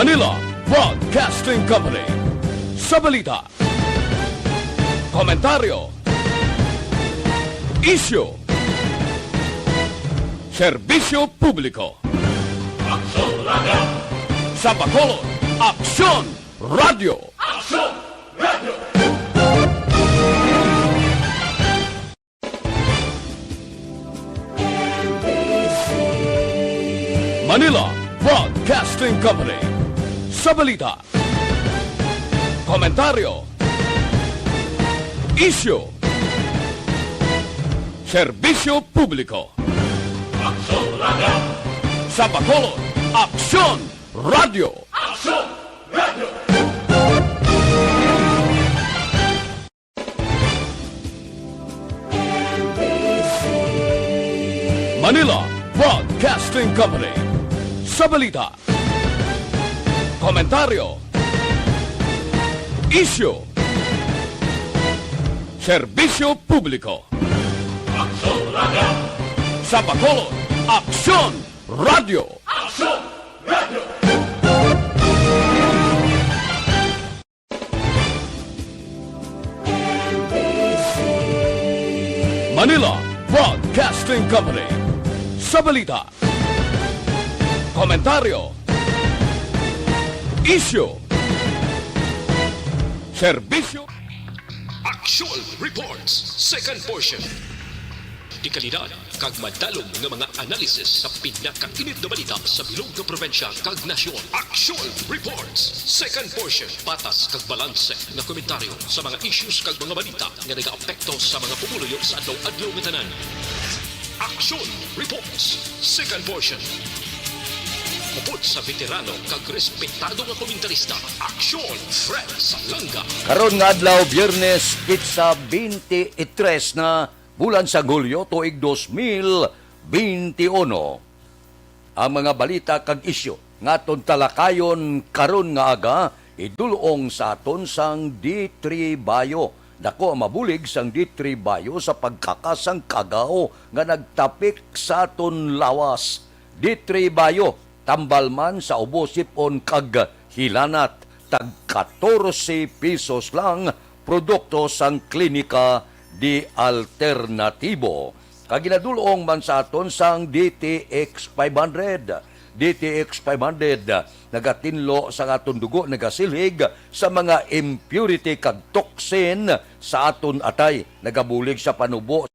Manila Broadcasting Company. Sa balita, komentaryo, isyu, serbisyo publiko. Aksyon Radio! Sa Bacolod, Aksyon Radio! Aksyon Radio! Manila Broadcasting Company. Sa balita, komentaryo, isyu, serbisyo publiko. Aksyon Radio! Sa Bacolod, Aksyon Radio! Aksyon Radio! Manila Broadcasting Company. Sa balita, komentaryo, isyu, serbisyo publiko. Aksyon Radio! Sa Bacolod, Aksyon Radio! Aksyon Radio! Manila Broadcasting Company. Sa balita, komentaryo, isyu, serbisyo. Actual Reports, second portion. Di kalidad, kag madalong ng mga analisis sa pinakainit na balita sa bilog na probensya kag nasyon. Actual Reports, second portion. Patas kag balanse na komentaryo sa mga issues kag mga balita nga nag-aapekto sa mga pumuluyo sa adlaw-adlaw nga tanan. Action Reports, second portion. Mupod sa veterano kag respetado nga komentarista, Action Fred Salanga. Karon nga adlaw Biyernes kitsa 23 na bulan sa Hulyo tuig 2021. Ang mga balita kag isyu nga aton talakayon karon nga aga idulong sa aton sang D3 Bayo. Dako ang mabulig sang D3 Bayo sa pagkakasang kagao nga nagtapik sa aton lawas. D3 Bayo tambal man sa ubo sipon kag hilanat tag 14 pesos lang produkto sang klinika di alternatibo. Kaginadulong man sa aton sang DTX 500. DTX 500 nagatinlo sa aton dugo nagasilhig sa mga impurity kag toxin sa aton atay. Nagabulig sa panubo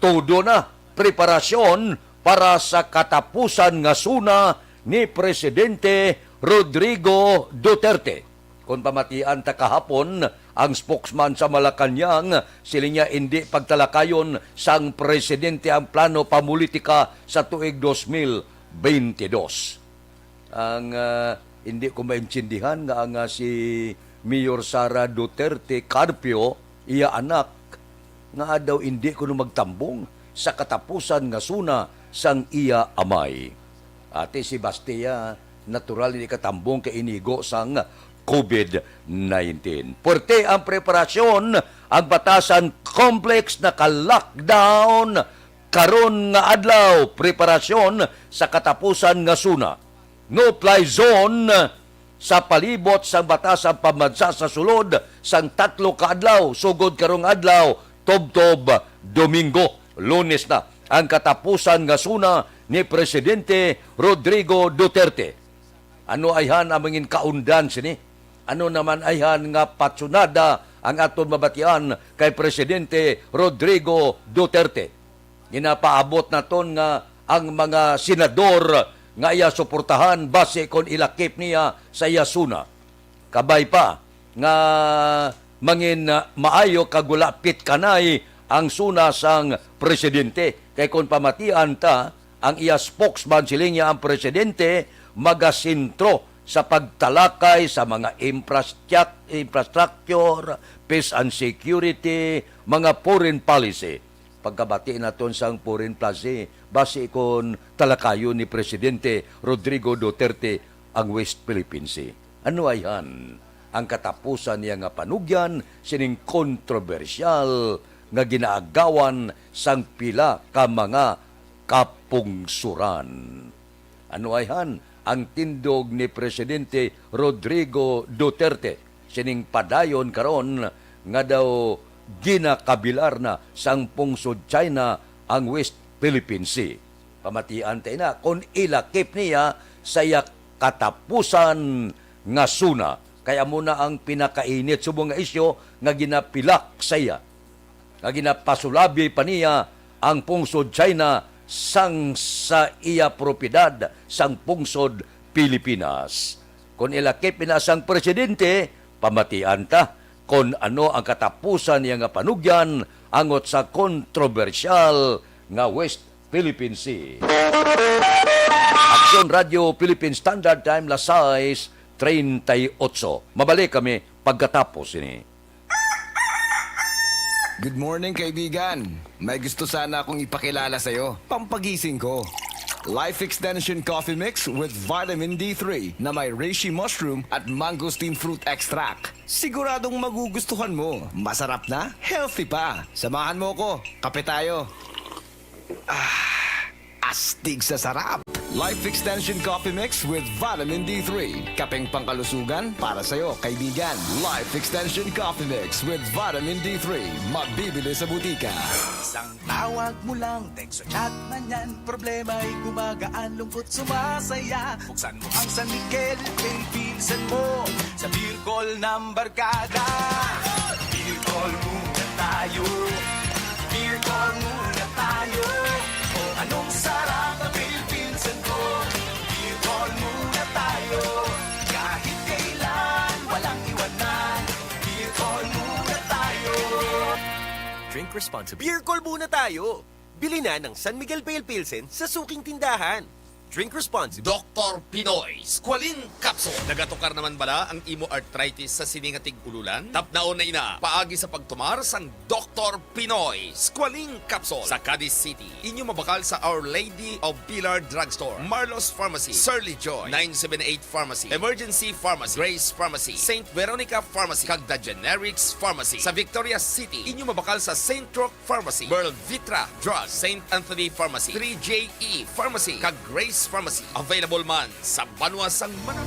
todo na preparasyon para sa katapusan nga suna ni Presidente Rodrigo Duterte. Kung pamatian ta kahapon, ang spokesman sa Malacanang, sila niya hindi pagtalakayon sang presidente ang plano pamulitika sa tuig 2022. Ang hindi ko maintindihan nga si Mayor Sara Duterte Carpio, iya anak, nga daw hindi ko magtambong sa katapusan nga suna sang iya amay. Ate si Bastia, natural ni katambong kay inigo sang COVID-19. Porte ang preparasyon, ang batasan complex na ka-lockdown karon nga adlaw. Preparasyon sa katapusan nga suna. No-fly zone sa palibot sang batasan pamansa sa sulod sang 3 ka adlaw, sugod karong adlaw, Tob-Tob, Domingo, Lunes na ang katapusan nga suna ni Presidente Rodrigo Duterte. Ano ayhan ang mangin kaundan sini? Ano naman ayhan nga patsunada ang aton mabatian kay Presidente Rodrigo Duterte? Ginapaabot naton nga ang mga senador nga iya suportahan base kon ilakip niya sa iya suna. Kabay pa nga mangin maayo kagulapit kanay ang suna sang presidente. Kay kon pamatian ta, ang iya spokesman siling niya ang presidente magasintro sa pagtalakay sa mga infrastructure, peace and security, mga foreign policy. Pagkabati naton sang foreign policy, base kon talakayo ni Presidente Rodrigo Duterte ang West Philippine Sea. Ano ay yan? Ang katapusan niya nga panugyan sining kontrobersyal nga ginaagawan sang pila ka mga kapungsuran. Ano ay han? Ang tindog ni Presidente Rodrigo Duterte sining padayon karon nga daw ginakabilar na sang pungsod China ang West Philippine Sea. Pamatian tayo na kung ilakip niya sa katapusan nga suna. Kaya muna ang pinakainit subong nga isyo nga ginapilak saya. Nga ginapasulabi pa niya ang pungsod China sang sa iya propiedad sang pungsod Pilipinas. Kung ilakip na sang presidente, pamatian ta kung ano ang katapusan niya nga panugyan angot sa kontrobersyal nga West Philippine Sea. Aksyon Radio Philippine Standard Time las 6:38. Mabalik kami pagkatapos ini. Good morning, kaibigan. May gusto sana akong ipakilala sa'yo. Pampagising ko. Life Extension Coffee Mix with Vitamin D3 na may reishi mushroom at mangosteen fruit extract. Siguradong magugustuhan mo. Masarap na, healthy pa. Samahan mo ko. Kape tayo. Astig sa sarap. Life Extension Coffee Mix with Vitamin D3. Kapeng pangkalusugan para sa'yo, kaibigan. Life Extension Coffee Mix with Vitamin D3. Mabibili sa butika. Isang tawag mo lang, text o chat man yan. Problema'y gumagaan, lungkot sumasaya. Buksan mo ang San Miguel, pinsan mo sa beer call ng barkada. Beer call muna tayo. Beer call muna tayo. O anong sarap ng pinsan ko. Beer call muna tayo. Kahit kailan, walang iwanan. Beer call muna tayo. Drink responsibly. Beer call muna tayo. Bili na ng San Miguel Pale Pilsen sa suking tindahan. Drink responsibly. Dr. Pinoy, Squalin Capsule. Nagatukar naman bala ang imo arthritis sa siningatig ululan? Tapnaon na ina, paagi sa pagtumar sang Dr. Pinoy, Squalin Capsule. Sa Cadiz City, inyo mabakal sa Our Lady of Pilar Drugstore, Marlos Pharmacy, Surly Joy, 978 Pharmacy, Emergency Pharmacy, Grace Pharmacy, St. Veronica Pharmacy, kag The Generics Pharmacy. Sa Victoria City, inyo mabakal sa St. Roque Pharmacy, Burl Vitra Drug, St. Anthony Pharmacy, 3JE Pharmacy, kag Grace Pharmacy. Available man sa Banwa sang Manang.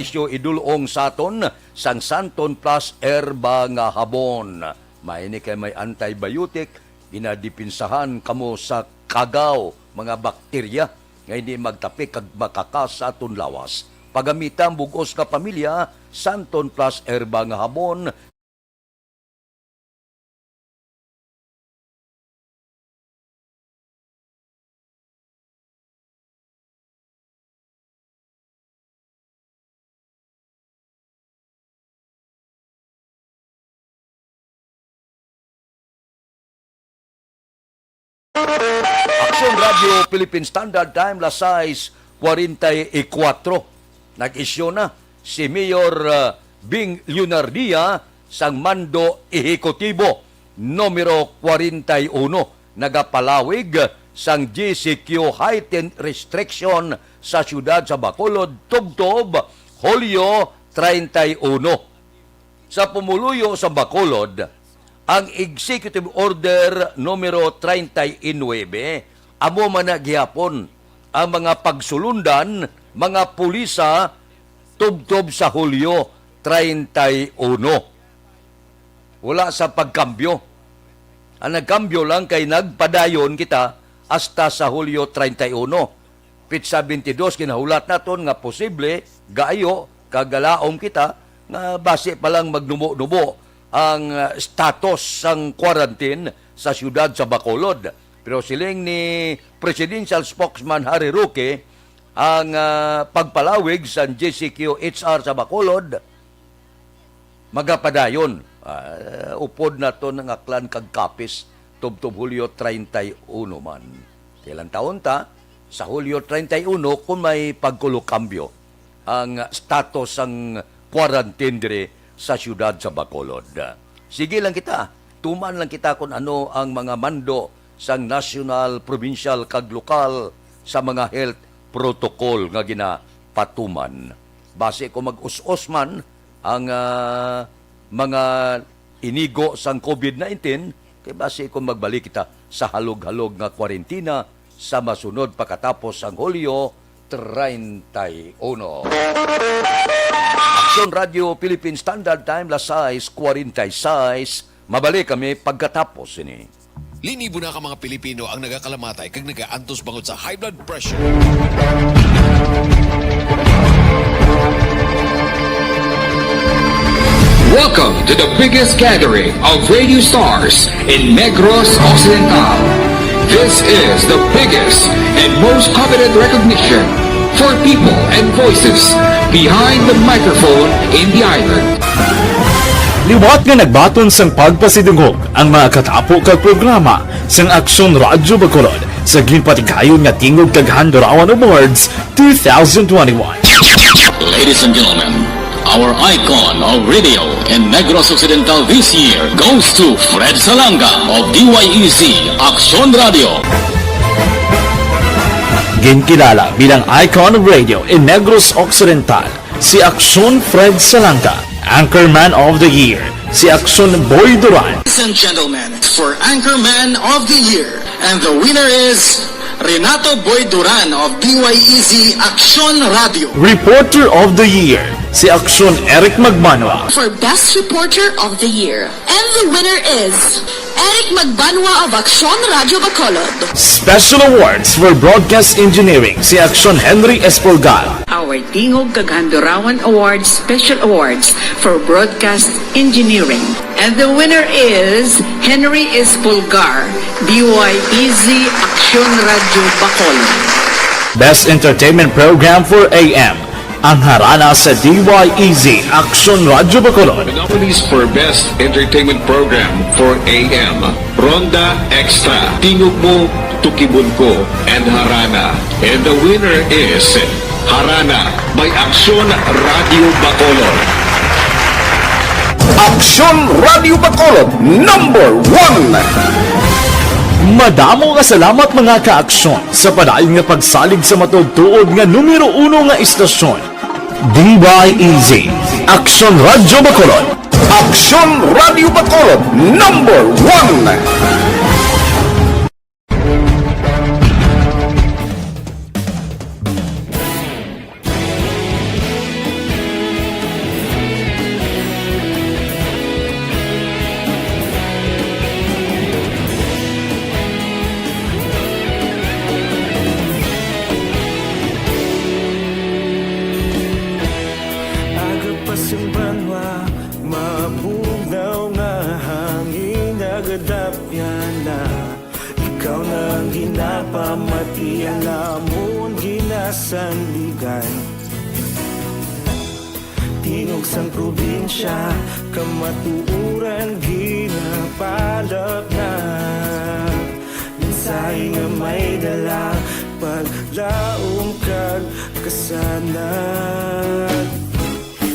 isyo idulong saton sang Santon Plus Herba nga habon. Maini kay may antibiotic, ginadipinsahan kamo sa kagaw, mga bakterya, nga hindi magtapi kag makakas sa aton lawas. Pagamitan bugos ka pamilya, Santon Plus Herba nga habon, Aksyon Radio Philippine Standard Time, las 6:44. Nag-isyo na si Mayor Bing Leonardia sang mando ehekutibo numero 41 nagapalawig sang GCQ heightened restriction sa siyudad sa Bacolod tubtob Hulyo 31. Sa pumuluyo sa Bacolod, ang Executive Order numero 39 amo man na gihapon ang mga pagsulundan, mga pulisa tubtob sa Hulyo 31. Wala sa pagkambyo. Ang nagkambyo lang kay nagpadayon kita hasta sa Hulyo 31. Pitsa 22 kinahulat naton nga posible gaayo kagalaom kita nga base pa lang magnumo-numo ang status sang quarantine sa siyudad sa Bacolod. Pero siling ni Presidential Spokesman Harry Roque, ang pagpalawig sa GCQ HR sa Bacolod, magapadayon. Upod na to ng aklan kag kapis, tubtob Hulyo 31 man. Kailan taon ta? Sa Hulyo 31, kung may pagkulokambyo, ang status ang quarantine dire sa siyudad sa Bacolod. Sige lang kita, tuman lang kita kung ano ang mga mando sang national, provincial, kag lokal sa mga health protocol nga ginapatuman. Base ko mag-us-us man ang mga inigo sang COVID-19, kay base ko magbalik kita sa halog-halog nga kwarentina sa masunod pagkatapos ang Hulyo 31. Aksyon Radio Philippine Standard Time, las 6:46. Mabalik kami pagkatapos ini. Linibo na ka mga Pilipino ang nagakalamatay kag nagaantos bangod sa high blood pressure. Welcome to the biggest gathering of radio stars in Negros Occidental. This is the biggest and most coveted recognition for people and voices behind the microphone in the island. Liwat nga nagbaton sang pagpasidungog ang mga katapo kag programa sang Aksyon Radyo Bacolod sa ginpatigayon nga Tingog kag Handurawan Awards 2021. Ladies and gentlemen, our icon of radio in Negros Occidental this year goes to Fred Salanga of DYEC Aksyon Radio. Ginkilala bilang icon of radio in Negros Occidental, si Aksyon Fred Salanga. Anchorman of the Year, si Aksyon Boy Duran. Ladies and gentlemen, for Anchorman of the Year, and the winner is Renato Boy Duran of DYEC Aksyon Radio. Reporter of the Year, si Aksyon Eric Magmanwa. For Best Reporter of the Year, and the winner is Eric Magbanwa of Aksyon Radio Bacolod. Special Awards for Broadcast Engineering, si Aksyon Henry Espolgar. Our Tingog kag Handurawan Awards Special Awards for Broadcast Engineering. And the winner is Henry Espolgar, DYEZ Aksyon Radio Bacolod. Best Entertainment Program for AM, ang harana sa DYEZ Aksyon Radio Bacolod. Nominees for Best Entertainment Program for AM, Ronda Extra, Tingog Mo, Tukibon Ko, and Harana. And the winner is Harana by Aksyon Radio Bacolod. Aksyon Radio Bacolod, number 1! Madamo nga salamat mga ka-aksyon sa padayon nga pagsalig sa matugtuod nga numero 1 nga istasyon. DYEZ Aksyon Radio Bacolod. Aksyon Radio Bacolod, number 1! ginapamatian namon ginasandigan. Tingog sang probinsya, kamatuuran ginapalap na. Minsay nga may dala, paglaom kag kasanag.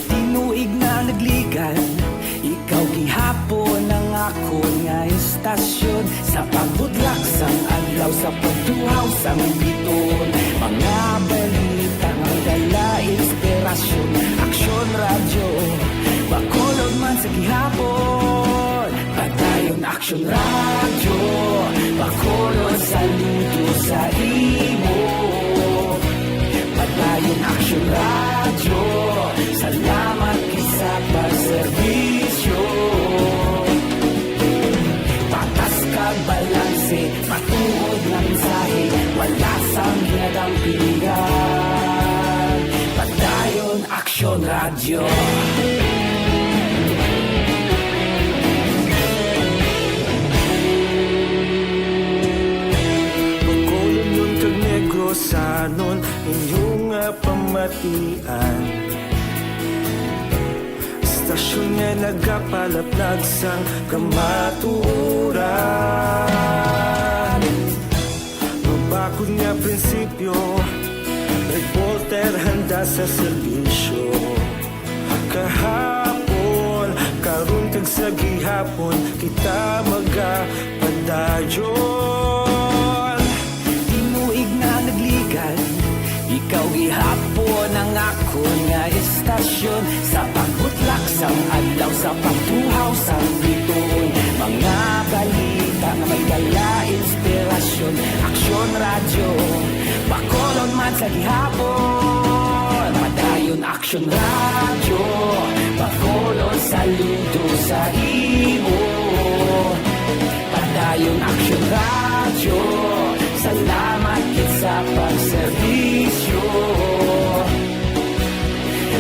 Tinuig na nagligan, ikaw gihapon ang ako nga istasyon. Sa pagbudlak sang adlaw, sa pagtuhaw sang biton. Mga balita nga dala inspirasyon. Aksyon radyo, bakolod man sa gihapon. Padayon aksyon radyo, bakolod saludo sa imo. Padayon aksyon radyo, salamat kisa pagserbisyo. Patas kag balanse, matuod ng mensahe, wala sang hinadang pilihan. Padayon aksyon radyo. Pagkolon nun kag negrosanon, inyong nga pamatian. Istasyon nga nagapalaplag sang kamatuuran. Mabakod nga prinsipyo, reporter handa sa serbisyo. Kahapon, karon kag sa gihapon, kita magapadayon. Tinuig na nagligan, ikaw gihapon ang ako nga istasyon. Sa pagbutlak sang adlaw, sa pagtuhaw sang biton. Mga balita nga may dala inspirasyon. Aksyon radyo, bakolon man sa gihapon. Padayon aksyon radyo, bakolon saludo sa imo. Padayon aksyon radyo, salamat kit sa pagserbisyo.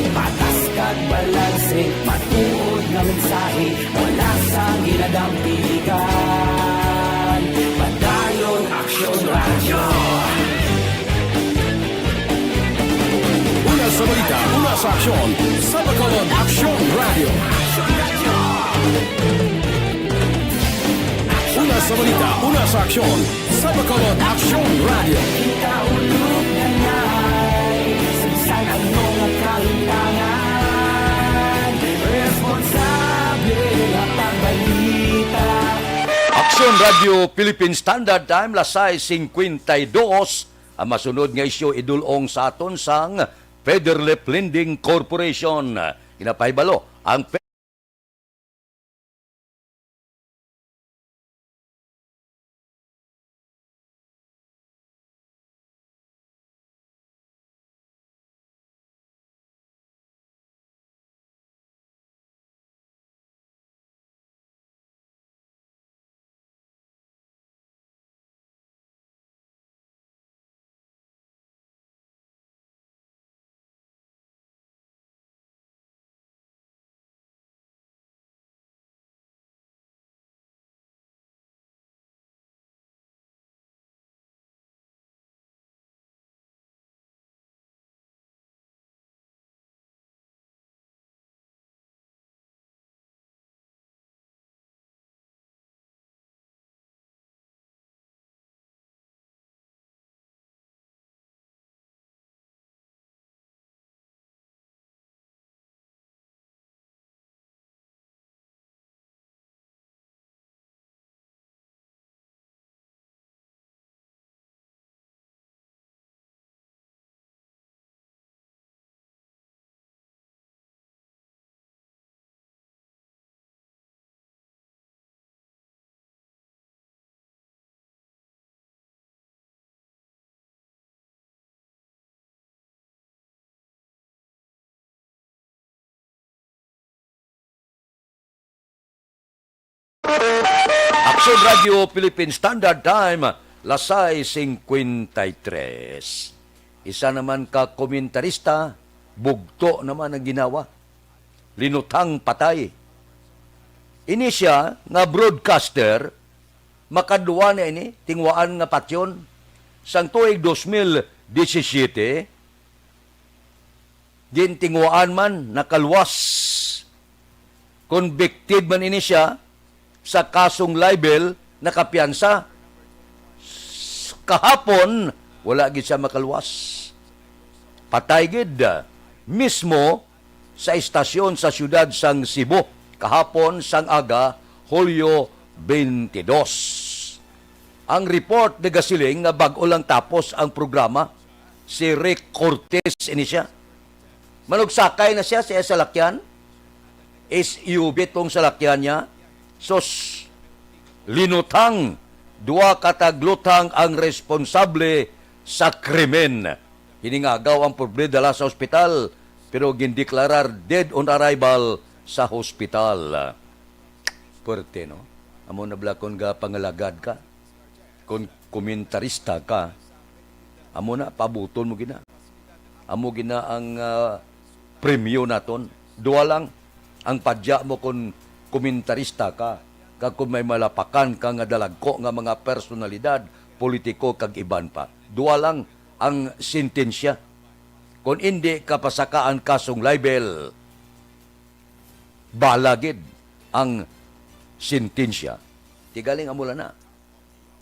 Patas kag balanse, matuod na mensahe, wala sang ginadang piligan. Padayon aksyon radyo. Una sa balita, una sa aksyon, sa Bacolod Aksyon Radio. Una sa balita, una sa aksyon, sa Bacolod Aksyon Radio. Ikaulog na na'y sabisan ang mga kalintangan. Responsable at ang balita. Aksyon Radio Philippine Standard Time, lasay 52. Ang masunod nga isyo idulong sa aton sang Federlip Lending Corporation. Kinapahibalo ang Aksyon Radio Philippine Standard Time, lasay 53. Isa naman ka komentarista, bugto naman ang ginawa. Linutang patay. Ini siya nga broadcaster, makaduwa na ini, tingwaan nga patyon, sang tuig 2017, gintinguan man, nakalwas. Convicted man ini siya sa kasong libel, nakapiyansa. Kahapon, wala gid siya makalwas. Patay gid mismo sa istasyon sa siyudad sang Cebu. Kahapon sang aga, Hulyo 22. Ang report ni Gasiling nga bag-o lang tapos ang programa, si Rick Cortez ini siya. Manugsakay na siya sa salakyan. SUV tong salakyan niya. Sos, linutang, duwa kataglutang ang responsable sa krimen. Hiningagaw ang pobre dala sa ospital, pero gindeklarar dead on arrival sa hospital. Puerte, no? Amo na blakon ga pangalagad ka. Kung komentarista ka, amo na, pabuton mo gina. Amo gina ang premyo naton. Dua lang, ang padya mo kung komentarista ka, kag kung may malapakan ka nga dalagko nga mga personalidad, politiko kag iban pa. Dua lang ang sentensya. Kung hindi ka pasakaan kasong libel, balagid ang sentensya. Tigaling amula na.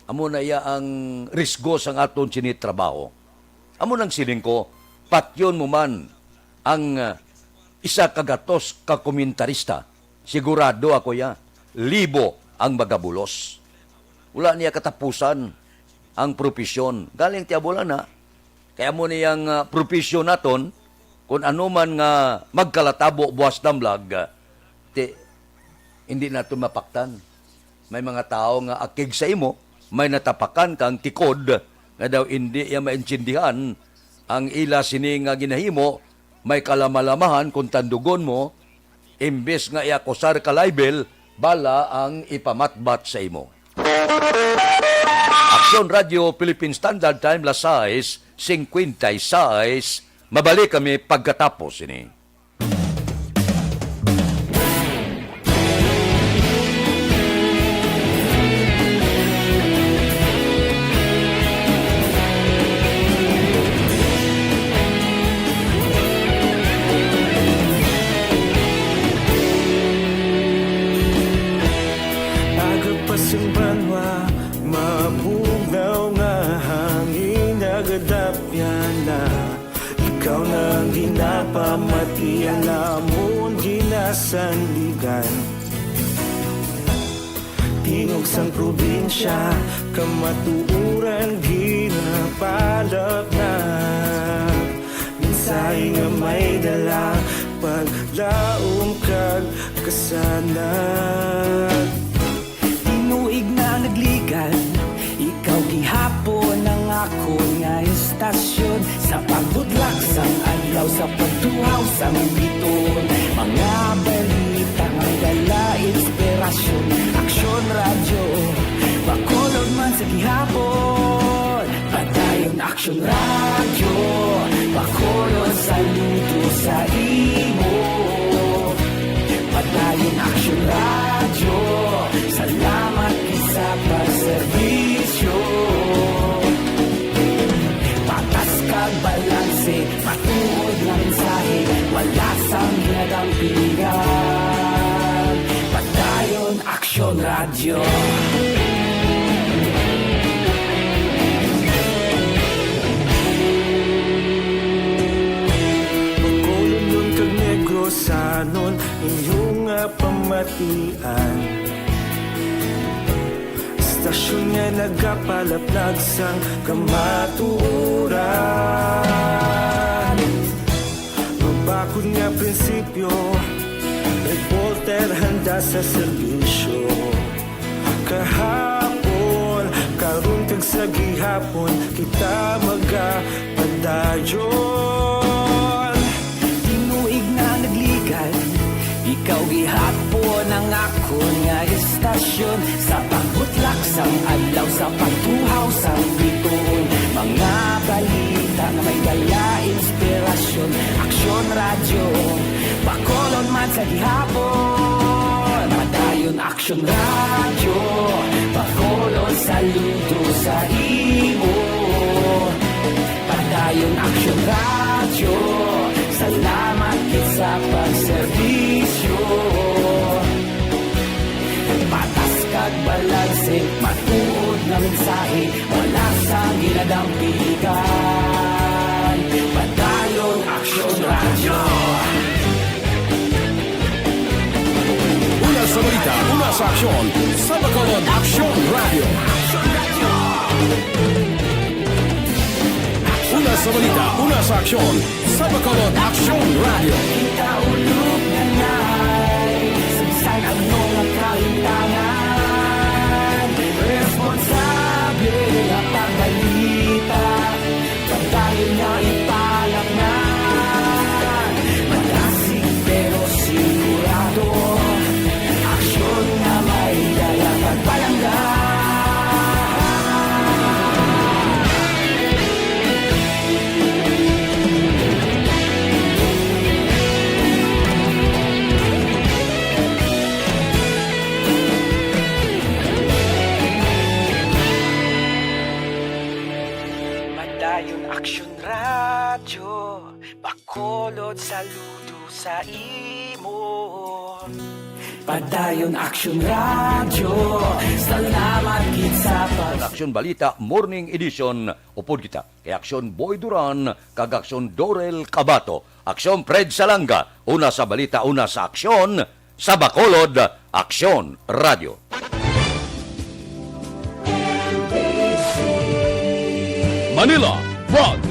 Amo na iya ang risgo sang aton sinitrabaho. Amo nang siling ko, patyon mo man ang isa kagatos ka komentarista. Sigurado ako ya, libo ang magabulos. Wala niya katapusan ang profesyon. Galing tiabula na. Kaya mo niyang profesyon naton, kung ano man nga magkalatabo buwas damlag, hindi nato mapaktan. May mga tao nga akig sa imo, may natapakan kang tikod nga daw hindi iya maintindihan ang ila sini nga ginahimo, may kalamalamahan kung tandugon mo, imbes nga iakusar ka libel, bala ang ipamatbat sa imo. Aksyon Radio Philippine Standard Time, las 6:56. Mabalik kami pagkatapos ini. Agapasang banwa, mabugaw nga hangin agadapyan na. Ikaw nang ginapamatian namon ginasanligan. Tingog sang probinsya, kamatuuran ginapalap na. Minsay nga may dala, paglaom kag kasanat. Tinuig na nagligan, ikaw gihapon ang ako nga istasyon. Sa pagdudlak sang adlaw, sa pagtuhaw sang biton. Mga balita nga dala inspirasyon. Aksyon radyo, bakolod man sa gihapon. Padayon aksyon radyo, bakolod saludo sa imo. Padayon aksyon radyo, salamat isa pagserbisyo. Patas kag balanse, patuod ng mensahe, wala sang ginadampingan. Padayon aksyon radyo. Pagkulong nun kag negrosanon, inyong pamatian. Istasyon nga nagapalaplag sang kamatuuran. Mabakod nga prinsipyo, reporter handa sa serbisyo. Kahapon, karon kag sa gihapon, kita magapadayon. Tinuig na nagligan, ikaw gihapon ang ako nga istasyon. Sa pagbutlak sang adlaw, sa pagtuhaw sang biton. Mga balita na may dala inspirasyon. Aksyon radyo, bakolon man sa gihapon. Padayon aksyon radyo, bakolon saludo sa imo. madampigan. Padayon Aksyon Radyo. Una sa balita, una sa aksyon. Sa Bacolod Aksyon Radio. Una sa balita, una sa aksyon. Sa Bacolod Aksyon Radio. Kaulog na na'y sagsay ang mga kaintangan. Responsable at pagbalita, pagdayon na ipalak na. Malasig pero sigurado, aksyon na may dala pagpalangga. Madayon Aksyon Radyo, Bacolod saludo sa imo. Padayon Aksyon Radyo, salamat gid sa Ang Aksyon Balita Morning Edition upod kita kay Aksyon Boy Duran kag Aksyon Dorel Cabato, Aksyon Fred Salanga, una sa balita, una sa aksyon sa Bacolod Aksyon Radio. Manila Broadcast